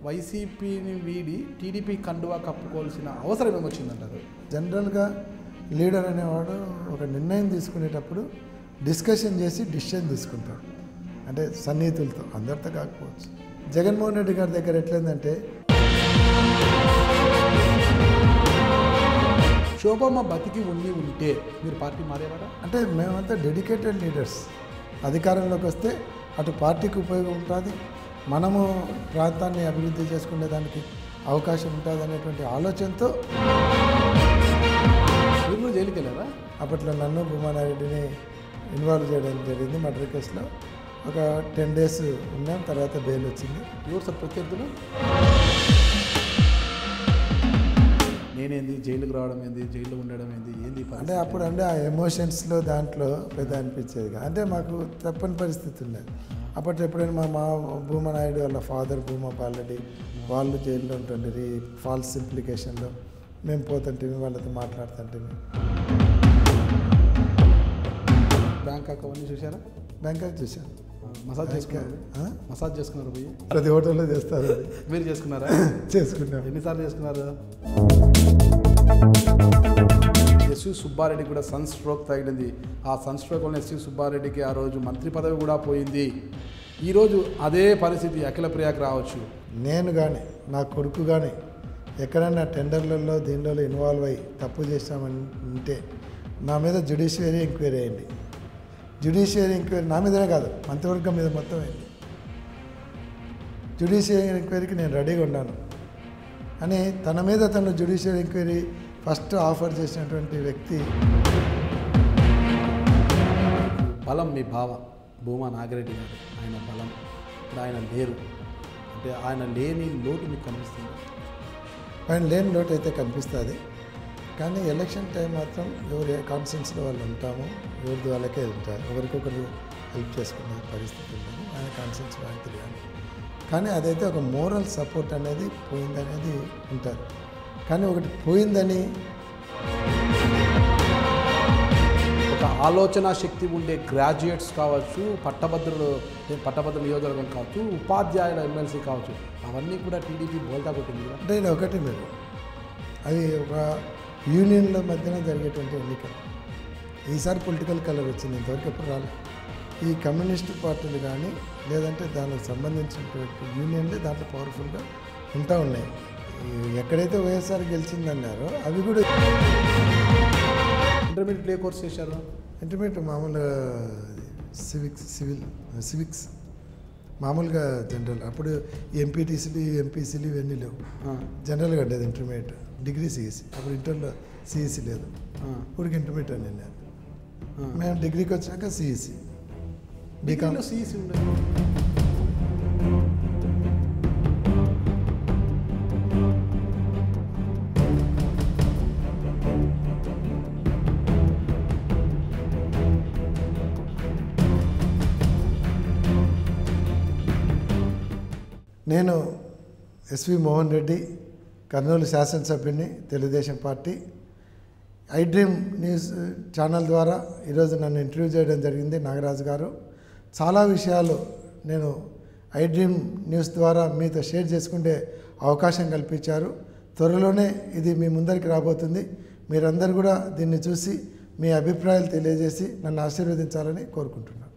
వైసీపీని వీడి టీడీపీ కండువా కప్పుకోవాల్సిన అవసరం ఏమొచ్చిందంటారు? జనరల్గా లీడర్ అనేవాడు ఒక నిర్ణయం తీసుకునేటప్పుడు డిస్కషన్ చేసి డిసిషన్ తీసుకుంటాడు, అంటే సన్నిహితులతో, అందరితో కాకపోవచ్చు. జగన్మోహన్ రెడ్డి గారి దగ్గర ఎట్లయిందంటే శోభమ్మ బతికి ఉంటే మీరు పార్టీ మారేవారా? అంటే మేమంతా డెడికేటెడ్ లీడర్స్. అధికారంలోకి వస్తే అటు పార్టీకి ఉపయోగం ఉంటుంది, మనము ప్రాంతాన్ని అభివృద్ధి చేసుకునే దానికి అవకాశం ఉంటుంది అనేటువంటి ఆలోచనతో మీరు జైలుకి వెళ్ళారా? అప్పట్లో నన్ను భూమానారెడ్డిని ఇన్వాల్వ్ చేయడం జరిగింది మర్డర్ కేసులో. ఒక 10 days ఉన్నాం, తర్వాత బెయిల్ వచ్చింది. ఎవరు సార్ ప్రత్యర్థులు? నేనేంది జైలుకి రావడం ఏంది, జైల్లో ఉండడం ఏంది, ఏంది అంటే అప్పుడు అంటే ఆ ఎమోషన్స్లో దాంట్లో పెద్ద అనిపించేది. అంటే మాకు తప్పని పరిస్థితి ఉండేది. అప్పట్లో ఎప్పుడైనా మా భూమా నాయుడు వాళ్ళ ఫాదర్ భూమా పాలరెడ్డి వాళ్ళు జైల్లో ఉంటుండే ఫాల్స్ ఇంప్లికేషన్లో మేము పోతుంటే వాళ్ళతో మాట్లాడుతుంటే. బ్యాంకాక్ అవన్నీ చూసారా? బ్యాంకాక్ చూసాను. మసాజ్ చేసుకున్నారు పోయి? ప్రతి హోటల్లో చేస్తారు. మీరు చేసుకున్నారా? చేసుకున్నాం. ఎన్నిసార్లు చేసుకున్నారు? ఎస్వి సుబ్బారెడ్డి కూడా సన్ స్ట్రోక్ తగిలింది. ఆ సన్ స్ట్రోక్ వల్ల ఎస్వి సుబ్బారెడ్డికి ఆ రోజు మంత్రి పదవి కూడా పోయింది. ఈరోజు అదే పరిస్థితి అఖిలప్రియకు రావచ్చు. నేను కానీ నా కొడుకు కానీ ఎక్కడైనా టెండర్లలో దీనిలో ఇన్వాల్వ్ అయ్యి తప్పు చేస్తామంటే నా మీద జ్యుడిషియరీ ఎంక్వైరీ అయింది. జ్యుడిషియరీ ఎంక్వైరీ నా మీదనే కాదు, మంత్రివర్గం మీద మొత్తం అయింది. జ్యుడిషియరీ ఎంక్వైరీకి నేను రెడీగా ఉన్నాను అని తన మీద తను జ్యుడిషియరీ ఎంక్వైరీ ఫస్ట్ ఆఫర్ చేసినటువంటి వ్యక్తి. బలం మీ భావ భూమా నాగిరెడ్డి గారు, ఆయన బలం ఇప్పుడు ఆయన లేరు అంటే ఆయన లేని లోటు మీకు కనిపిస్తుంది? ఆయన లేని లోటు అయితే కనిపిస్తుంది, కానీ ఎలక్షన్ టైం మాత్రం ఎవరి కాన్ఫిడెన్స్లో వాళ్ళు ఉంటాము, ఎవరిది వాళ్ళకే ఉంటారు, ఒకరికొకరు హెల్ప్ చేసుకునే పరిస్థితి ఉండదు. ఆయన కాన్ఫిడెన్స్ వాళ్ళకి తెలియాలి. కానీ అదైతే ఒక మోరల్ సపోర్ట్ అనేది పోయిందనేది ఉంటుంది. కానీ ఒకటి పోయిందని ఒక ఆలోచన శక్తి ఉండే గ్రాడ్యుయేట్స్ కావచ్చు, పట్టభద్రుల నియోజకవర్గం కావచ్చు, ఉపాధ్యాయుల ఎమ్మెల్సీ కావచ్చు, అవన్నీ కూడా టీడీపీ బోల్తా కొట్టింది కదా. అంటే ఇది ఒకటి మీరు అది ఒక యూనియన్ల మధ్యన జరిగేటువంటి ఎన్నికలు. ఈసారి పొలిటికల్ కలర్ వచ్చింది, ఇంతవరకు ఎప్పుడు రాలేదు. ఈ కమ్యూనిస్ట్ పార్టీలు కానీ లేదంటే దానికి సంబంధించినటువంటి యూనియన్లు దాంట్లో పవర్ఫుల్గా ఉంటా ఉన్నాయి. ఎక్కడైతే వైఎస్ఆర్ గెలిచిందన్నారో అవి కూడా. ఇంటర్మీడియట్ ఏ కోర్స్ చేశారు? ఇంటర్మీడియట్ మామూలుగా సివిక్స్ మామూలుగా జనరల్. అప్పుడు ఎంపీటీసీలు ఎంపీసీలు ఇవన్నీ లేవు, జనరల్గా ఉండేది ఇంటర్మీడియట్. డిగ్రీ సిఈసి, అప్పుడు ఇంటర్లో సిఈసి లేదు, ఇప్పటికి ఇంటర్మీడియట్ అని వెళ్ళాను. మేము డిగ్రీకి వచ్చాక సిఈసి, బీకామ్. సిఈసి ఉండేది. నేను ఎస్వి మోహన్ రెడ్డి, కర్నూలు శాసనసభ్యుని, Telugu Desam party. IDream news channel ద్వారా ఈరోజు నన్ను ఇంటర్వ్యూ చేయడం జరిగింది నాగరాజు గారు. చాలా విషయాలు నేను ఐ డ్రీమ్ న్యూస్ ద్వారా మీతో షేర్ చేసుకునే అవకాశం కల్పించారు. త్వరలోనే ఇది మీ ముందరికి రాబోతుంది. మీరందరూ కూడా దీన్ని చూసి మీ అభిప్రాయాలు తెలియజేసి నన్ను ఆశీర్వదించాలని కోరుకుంటున్నాను.